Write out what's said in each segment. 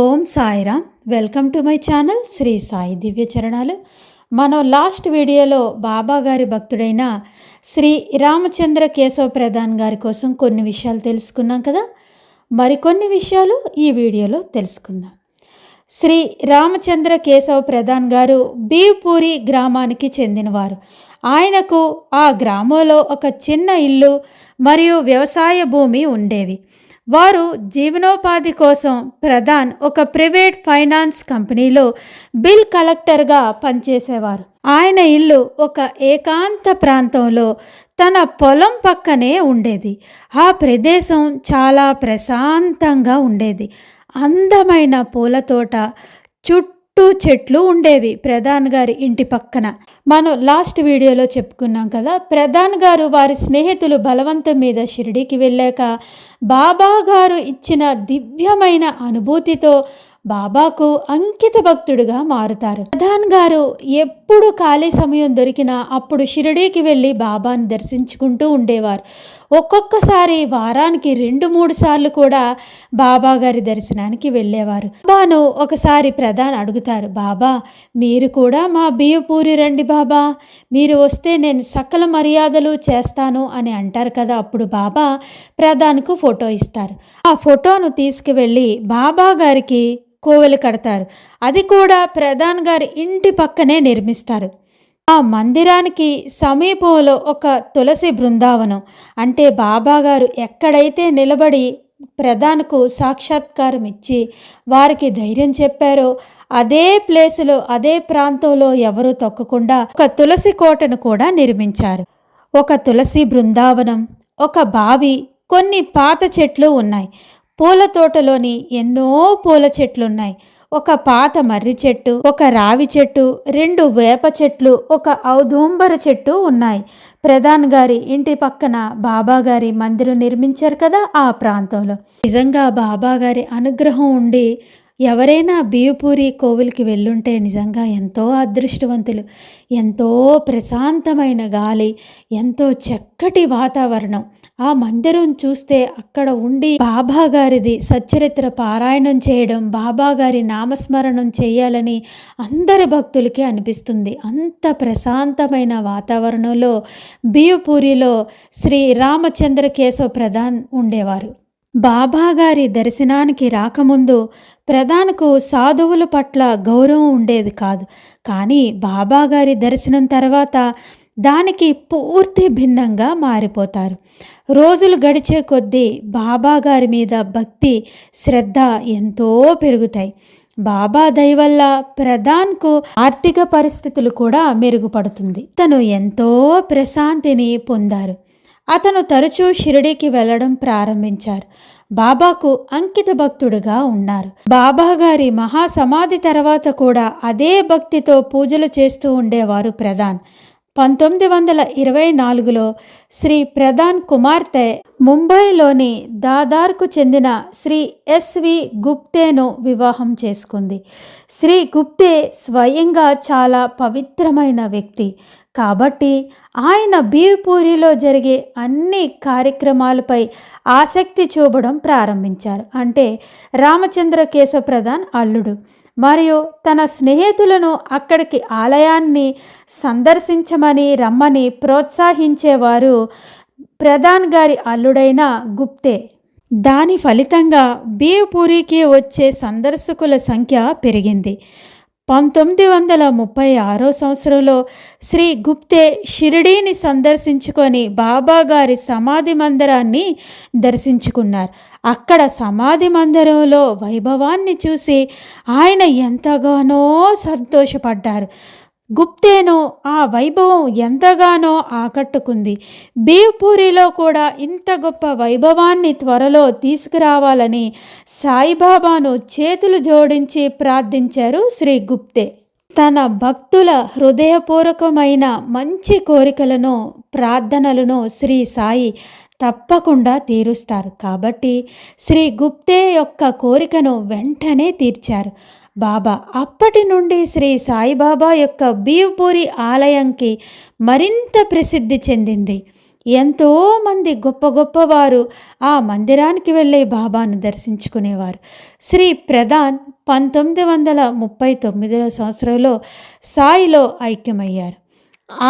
Om Sairam. Welcome to my channel Sri Sai Divya Charanalu. మనం last వీడియోలో బాబా గారి భక్తుడైన శ్రీ రామచంద్ర కేశవ ప్రధాన్ గారి కోసం కొన్ని విషయాలు తెలుసుకున్నాం కదా. మరికొన్ని విషయాలు ఈ వీడియోలో తెలుసుకుందాం. శ్రీ రామచంద్ర కేశవ ప్రధాన్ గారు బీవ్పూరి గ్రామానికి చెందినవారు. ఆయనకు ఆ గ్రామంలో ఒక చిన్న ఇల్లు మరియు వ్యవసాయ భూమి ఉండేవి. వారు జీవనోపాధి కోసం ప్రధాన్ ఒక ప్రైవేట్ ఫైనాన్స్ కంపెనీలో బిల్ కలెక్టర్గా పనిచేసేవారు. ఆయన ఇల్లు ఒక ఏకాంత ప్రాంతంలో తన పొలం పక్కనే ఉండేది. ఆ ప్రదేశం చాలా ప్రశాంతంగా ఉండేది. అందమైన పూల తోట, చుట్టూ చెట్లు ఉండేవి ప్రధాన్ గారి ఇంటి పక్కన. మనం లాస్ట్ వీడియోలో చెప్పుకున్నాం కదా, ప్రధాన్ గారు వారి స్నేహితులు బలవంతం మీద షిరిడీకి వెళ్ళాక బాబా గారు ఇచ్చిన దివ్యమైన అనుభూతితో బాబాకు అంకిత భక్తుడిగా మారుతారు. ప్రధాన్ గారు ఎప్పుడు ఖాళీ సమయం దొరికినా అప్పుడు షిరిడీకి వెళ్ళి బాబాను దర్శించుకుంటూ ఉండేవారు. ఒక్కొక్కసారి వారానికి 2-3 సార్లు కూడా బాబా గారి దర్శనానికి వెళ్ళేవారు. బాబాను ఒకసారి ప్రధాన్ అడుగుతారు, బాబా మీరు కూడా మా బియ్యపూరి రండి బాబా, మీరు వస్తే నేను సకల మర్యాదలు చేస్తాను అని అంటారు కదా. అప్పుడు బాబా ప్రధాన్కు ఫోటో ఇస్తారు. ఆ ఫోటోను తీసుకువెళ్ళి బాబా గారికి కోవెలు కడతారు. అది కూడా ప్రధాన్ గారి ఇంటి పక్కనే నిర్మిస్తారు. ఆ మందిరానికి సమీపంలో ఒక తులసి బృందావనం, అంటే బాబా గారు ఎక్కడైతే నిలబడి ప్రధాన్కు సాక్షాత్కారం ఇచ్చి వారికి ధైర్యం చెప్పారో అదే ప్లేసులో, అదే ప్రాంతంలో ఎవరూ తొక్కకుండా ఒక తులసి కోటను కూడా నిర్మించారు. ఒక తులసి బృందావనం, ఒక బావి, కొన్ని పాత చెట్లు ఉన్నాయి. పూల తోటలోని ఎన్నో పూల చెట్లున్నాయి. ఒక పాత మర్రి చెట్టు, ఒక రావి చెట్టు, 2 వేప చెట్లు, ఒక ఔదుంబర చెట్టు ఉన్నాయి. ప్రధాన్ గారి ఇంటి పక్కన బాబా గారి మందిరం నిర్మించారు కదా ఆ ప్రాంతంలో. నిజంగా బాబా గారి అనుగ్రహం ఉండి ఎవరైనా బియ్యపూరి కోవిల్కి వెళ్ళుంటే నిజంగా ఎంతో అదృష్టవంతులు. ఎంతో ప్రశాంతమైన గాలి, ఎంతో చక్కటి వాతావరణం. ఆ మందిరం చూస్తే అక్కడ ఉండి బాబా గారిది సచ్చరిత్ర పారాయణం చేయడం, బాబా గారి నామస్మరణం చేయాలని అందరి భక్తులకి అనిపిస్తుంది. అంత ప్రశాంతమైన వాతావరణంలో బియ్యపూరిలో శ్రీ రామచంద్ర కేశవ ప్రధాన్ ఉండేవారు. బాబా గారి దర్శనానికి రాకముందు ప్రధాన్కు సాధువుల పట్ల గౌరవం ఉండేది కాదు. కానీ బాబా గారి దర్శనం తర్వాత దానికి పూర్తి భిన్నంగా మారిపోతారు. రోజులు గడిచే కొద్దీ బాబా గారి మీద భక్తి, శ్రద్ధ ఎంతో పెరుగుతాయి. బాబా దయ వల్ల ప్రధాన్కు ఆర్థిక పరిస్థితులు కూడా మెరుగుపడుతుంది. తను ఎంతో ప్రశాంతిని పొందారు. అతను తరచూ షిరిడీకి వెళ్ళడం ప్రారంభించారు. బాబాకు అంకిత భక్తుడుగా ఉన్నారు. బాబా గారి మహాసమాధి తర్వాత కూడా అదే భక్తితో పూజలు చేస్తూ ఉండేవారు ప్రధాన్. 1924లో శ్రీ ప్రధాన్ కుమార్తె ముంబైలోని దాదార్కు చెందిన శ్రీ ఎస్వి గుప్తేను వివాహం చేసుకుంది. శ్రీ గుప్తే స్వయంగా చాలా పవిత్రమైన వ్యక్తి కాబట్టి ఆయన బియ్యపూరిలో జరిగే అన్ని కార్యక్రమాలపై ఆసక్తి చూపడం ప్రారంభించారు. అంటే రామచంద్ర కేశవ ప్రధాన్ అల్లుడు మరియు తన స్నేహితులను అక్కడికి ఆలయాన్ని సందర్శించమని రమ్మని ప్రోత్సహించేవారు ప్రధాన్ గారి అల్లుడైన గుప్తే. దాని ఫలితంగా బియ్యపూరికి వచ్చే సందర్శకుల సంఖ్య పెరిగింది. 1936 సంవత్సరంలో శ్రీ గుప్తే షిరిడీని సందర్శించుకొని బాబా గారి సమాధి మందిరాన్ని దర్శించుకున్నారు. అక్కడ సమాధి మందిరంలో వైభవాన్ని చూసి ఆయన ఎంతగానో సంతోషపడ్డారు. గుప్తేను ఆ వైభవం ఎంతగానో ఆకట్టుకుంది. బియ్యపూరిలో కూడా ఇంత గొప్ప వైభవాన్ని త్వరలో తీసుకురావాలని సాయిబాబాను చేతులు జోడించి ప్రార్థించారు శ్రీ గుప్తే. తన భక్తుల హృదయపూర్వకమైన మంచి కోరికలను, ప్రార్థనలను శ్రీ సాయి తప్పకుండా తీరుస్తారు. కాబట్టి శ్రీ గుప్తే యొక్క కోరికను వెంటనే తీర్చారు బాబా. అప్పటి నుండి శ్రీ సాయిబాబా యొక్క బియ్యపూరి ఆలయంకి మరింత ప్రసిద్ధి చెందింది. ఎంతోమంది గొప్ప గొప్పవారు ఆ మందిరానికి వెళ్ళి బాబాను దర్శించుకునేవారు. శ్రీ ప్రధాన్ 1939 సంవత్సరంలో సాయిలో ఐక్యమయ్యారు.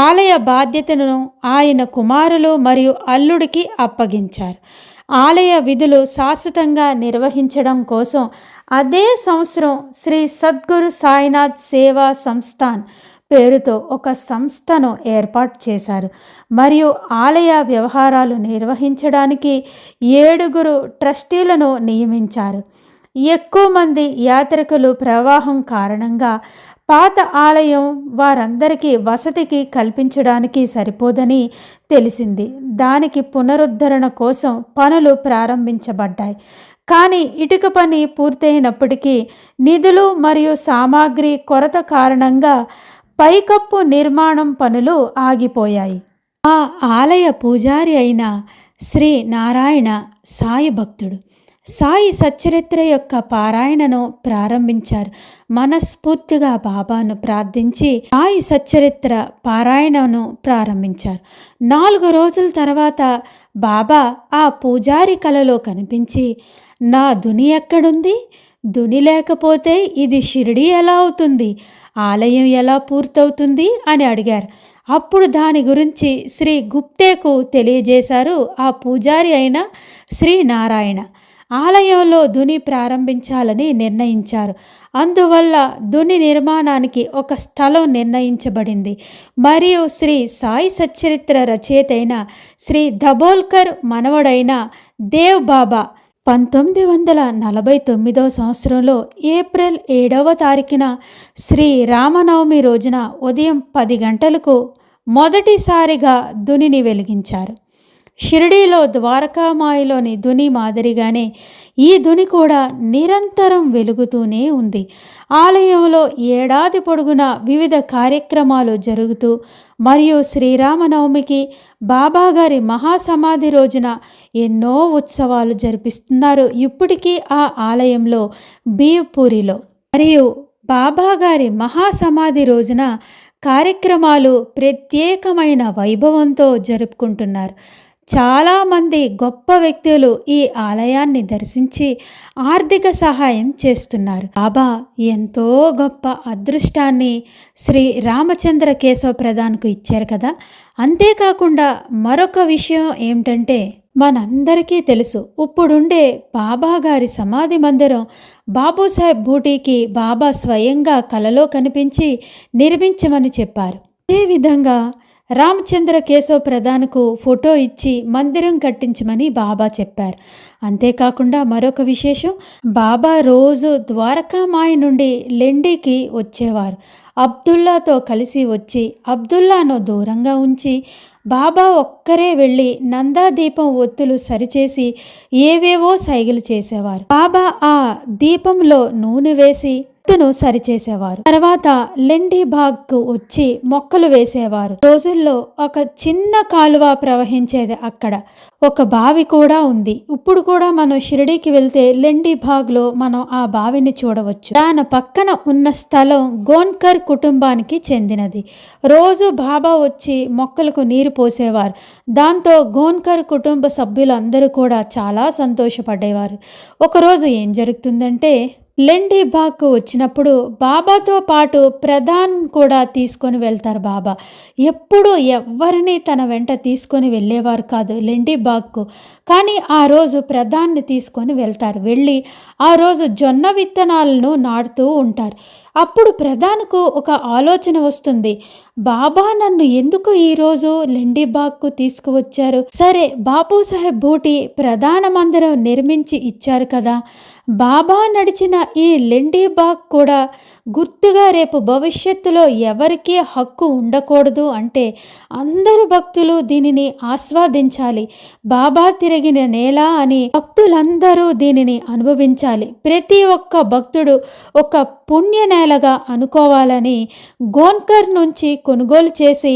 ఆలయ బాధ్యతను ఆయన కుమారులు మరియు అల్లుడికి అప్పగించారు. ఆలయ విధులు శాశ్వతంగా నిర్వహించడం కోసం అదే సంవత్సరం శ్రీ సద్గురు సాయినాథ్ సేవా సంస్థాన్ పేరుతో ఒక సంస్థను ఏర్పాటు చేశారు మరియు ఆలయ వ్యవహారాలు నిర్వహించడానికి 7 ట్రస్టీలను నియమించారు. ఎక్కువ మంది యాత్రికులు ప్రవాహం కారణంగా పాత ఆలయం వారందరికీ వసతికి కల్పించడానికి సరిపోదని తెలిసింది. దానికి పునరుద్ధరణ కోసం పనులు ప్రారంభించబడ్డాయి. కానీ ఇటుక పని పూర్తయినప్పటికీ నిధులు మరియు సామాగ్రి కొరత కారణంగా పైకప్పు నిర్మాణం పనులు ఆగిపోయాయి. ఆ ఆలయ పూజారి అయిన శ్రీ నారాయణ సాయి భక్తుడు సాయి సచ్చరిత్ర యొక్క పారాయణను ప్రారంభించారు. మనస్ఫూర్తిగా బాబాను ప్రార్థించి సాయి సచ్చరిత్ర పారాయణను ప్రారంభించారు. 4 రోజుల తర్వాత బాబా ఆ పూజారి కలలో కనిపించి, నా దుని ఎక్కడుంది? దుని లేకపోతే ఇది షిరిడి ఎలా అవుతుంది? ఆలయం ఎలా పూర్తవుతుంది అని అడిగారు. అప్పుడు దాని గురించి శ్రీ గుప్తేకు తెలియజేశారు ఆ పూజారి అయిన శ్రీ నారాయణ. ఆలయంలో దుని ప్రారంభించాలని నిర్ణయించారు. అందువల్ల దుని నిర్మాణానికి ఒక స్థలం నిర్ణయించబడింది మరియు శ్రీ సాయి సచ్చరిత్ర రచయిత అయిన శ్రీ దబోల్కర్ మనవడైన దేవ్ బాబా 1949 సంవత్సరంలో ఏప్రిల్ 7వ తారీఖున శ్రీ రామనవమి రోజున ఉదయం 10 గంటలకు మొదటిసారిగా దునిని వెలిగించారు. షిరిడీలో ద్వారకామాయిలోని దుని మాదిరిగానే ఈ దుని కూడా నిరంతరం వెలుగుతూనే ఉంది. ఆలయంలో ఏడాది పొడుగునా వివిధ కార్యక్రమాలు జరుగుతూ మరియు శ్రీరామనవమికి బాబాగారి మహాసమాధి రోజున ఎన్నో ఉత్సవాలు జరిపిస్తున్నారు ఇప్పటికీ ఆ ఆలయంలో బియ్యపూరిలో. మరియు బాబాగారి మహాసమాధి రోజున కార్యక్రమాలు ప్రత్యేకమైన వైభవంతో జరుపుకుంటున్నారు. చాలామంది గొప్ప వ్యక్తులు ఈ ఆలయాన్ని దర్శించి ఆర్థిక సహాయం చేస్తున్నారు. బాబా ఎంతో గొప్ప అదృష్టాన్ని శ్రీ రామచంద్ర కేశవ ప్రధాన్కు ఇచ్చారు కదా. అంతేకాకుండా మరొక విషయం ఏమిటంటే, మనందరికీ తెలుసు, ఇప్పుడుండే బాబా గారి సమాధి మందిరం బాబూసాహెబ్ బూటీకి బాబా స్వయంగా కలలో కనిపించి నిర్మించమని చెప్పారు. అదేవిధంగా రామచంద్ర కేశవ ప్రధాన్కు ఫోటో ఇచ్చి మందిరం కట్టించమని బాబా చెప్పారు. అంతేకాకుండా మరొక విశేషం, బాబా రోజు ద్వారకామాయి నుండి లెండికి వచ్చేవారు. అబ్దుల్లాతో కలిసి వచ్చి అబ్దుల్లాను దూరంగా ఉంచి బాబా ఒక్కరే వెళ్ళి నందాదీపం ఒత్తులు సరిచేసి ఏవేవో సైగలు చేసేవారు. బాబా ఆ దీపంలో నూనె వేసి ఒత్తును సరిచేసేవారు. తర్వాత లెండి బాగ్కు వచ్చి మొక్కలు వేసేవారు. రోజుల్లో ఒక చిన్న కాలువ ప్రవహించేది. అక్కడ ఒక బావి కూడా ఉంది. ఇప్పుడు కూడా మనం షిరిడీకి వెళ్తే లెండి బాగ్లో మనం ఆ బావిని చూడవచ్చు. దాని పక్కన ఉన్న స్థలం గోన్కర్ కుటుంబానికి చెందినది. రోజు బాబా వచ్చి మొక్కలకు నీరు పోసేవారు. దాంతో గోన్కర్ కుటుంబ సభ్యులు అందరూ కూడా చాలా సంతోషపడేవారు. ఒకరోజు ఏం జరుగుతుందంటే, లెండి బాగ్కు వచ్చినప్పుడు బాబాతో పాటు ప్రధాన్ కూడా తీసుకొని వెళ్తారు. బాబా ఎప్పుడు ఎవరిని తన వెంట తీసుకొని వెళ్ళేవారు కాదు లెండి బాగ్కు. కానీ ఆ రోజు ప్రధాన్ని తీసుకొని వెళ్తారు. వెళ్ళి ఆ రోజు జొన్న విత్తనాలను నాటుతూ ఉంటారు. అప్పుడు ప్రధాన్కు ఒక ఆలోచన వస్తుంది, బాబా నన్ను ఎందుకు ఈరోజు లెండి బాగ్కు తీసుకువచ్చారు? సరే, బాపూసాహెబ్ బూటీ ప్రధాన మందిరం నిర్మించి ఇచ్చారు కదా, బాబా నడిచిన ఈ లెండి బాగ్ కూడా గుర్తుగా రేపు భవిష్యత్తులో ఎవరికీ హక్కు ఉండకూడదు అంటే అందరు భక్తులు దీనిని ఆస్వాదించాలి. బాబా తిరిగిన నేల అని భక్తులందరూ దీనిని అనుభవించాలి. ప్రతి ఒక్క భక్తుడు ఒక పుణ్య నేలగా అనుకోవాలని గోన్కర్ నుంచి కొనుగోలు చేసి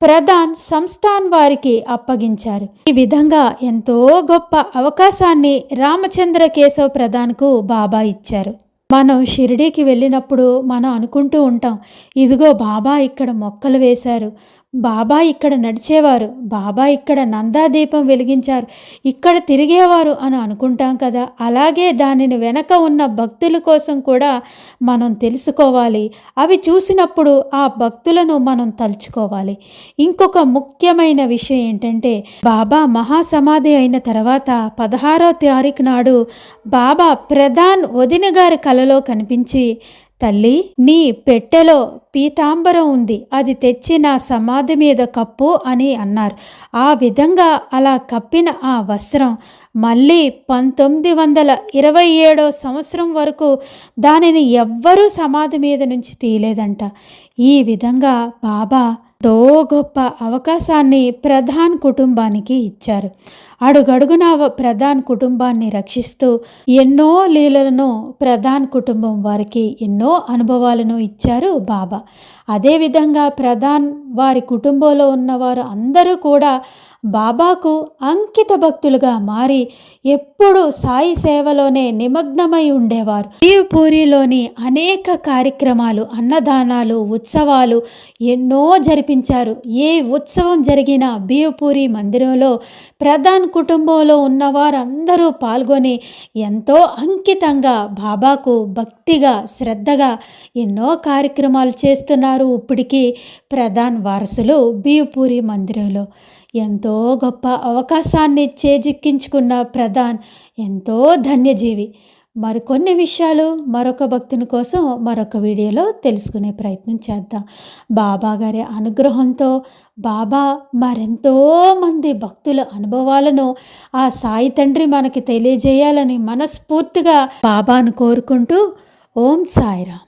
ప్రధాన్ సంస్థాన్ వారికి అప్పగించారు. ఈ విధంగా ఎంతో గొప్ప అవకాశాన్ని రామచంద్ర కేశవ ప్రధాన్కు బాబా ఇచ్చారు. మనం షిరిడీకి వెళ్ళినప్పుడు మనం అనుకుంటూ ఉంటాం, ఇదిగో బాబా ఇక్కడ మొక్కలు వేశారు, బాబా ఇక్కడ నడిచేవారు, బాబా ఇక్కడ నందాదీపం వెలిగించారు, ఇక్కడ తిరిగేవారు అని అనుకుంటాం కదా. అలాగే దానిని వెనక ఉన్న భక్తుల కోసం కూడా మనం తెలుసుకోవాలి. అవి చూసినప్పుడు ఆ భక్తులను మనం తలుచుకోవాలి. ఇంకొక ముఖ్యమైన విషయం ఏంటంటే, బాబా మహాసమాధి అయిన తర్వాత 16వ తారీఖు నాడు బాబా ప్రధాన్ వదిన గారి కలలో కనిపించి, తల్లి, నీ పెట్టెలో పీతాంబరం ఉంది, అది తెచ్చి నా సమాధి మీద కప్పు అని అన్నారు. ఆ విధంగా అలా కప్పిన ఆ వస్త్రం మళ్ళీ 1927 సంవత్సరం వరకు దానిని ఎవ్వరూ సమాధి మీద నుంచి తీయలేదంట. ఈ విధంగా బాబా ఎంతో గొప్ప అవకాశాన్ని ప్రధాన్ కుటుంబానికి ఇచ్చారు. అడుగడుగున ప్రధాన్ కుటుంబాన్ని రక్షిస్తూ ఎన్నో లీలలను ప్రధాన్ కుటుంబం వారికి ఎన్నో అనుభవాలను ఇచ్చారు బాబా. అదేవిధంగా ప్రధాన్ వారి కుటుంబంలో ఉన్నవారు అందరూ కూడా బాబాకు అంకిత భక్తులుగా మారి ఎప్పుడూ సాయి సేవలోనే నిమగ్నమై ఉండేవారు. బీవ్పూరిలోని అనేక కార్యక్రమాలు, అన్నదానాలు, ఉత్సవాలు ఎన్నో జరిపించారు. ఏ ఉత్సవం జరిగినా బీవ్పూరి మందిరంలో ప్రధాన్ కుటుంబంలో ఉన్నవారందరూ పాల్గొని ఎంతో అంకితంగా బాబాకు భక్తిగా శ్రద్ధగా ఎన్నో కార్యక్రమాలు చేస్తున్నారు. ఇప్పటికీ ప్రధాన్ వారసులు బీవ్పూరి మందిరంలో ఎంతో గొప్ప అవకాశాన్ని చేజిక్కించుకున్న ప్రధాన్ ఎంతో ధన్యజీవి. మరికొన్ని విషయాలు మరొక భక్తుని కోసం మరొక వీడియోలో తెలుసుకునే ప్రయత్నం చేద్దాం. బాబా గారి అనుగ్రహంతో బాబా మరెంతో మంది భక్తుల అనుభవాలను ఆ సాయి తండ్రి మనకి తెలియజేయాలని మనస్ఫూర్తిగా బాబాను కోరుకుంటూ ఓం సాయిరామ్.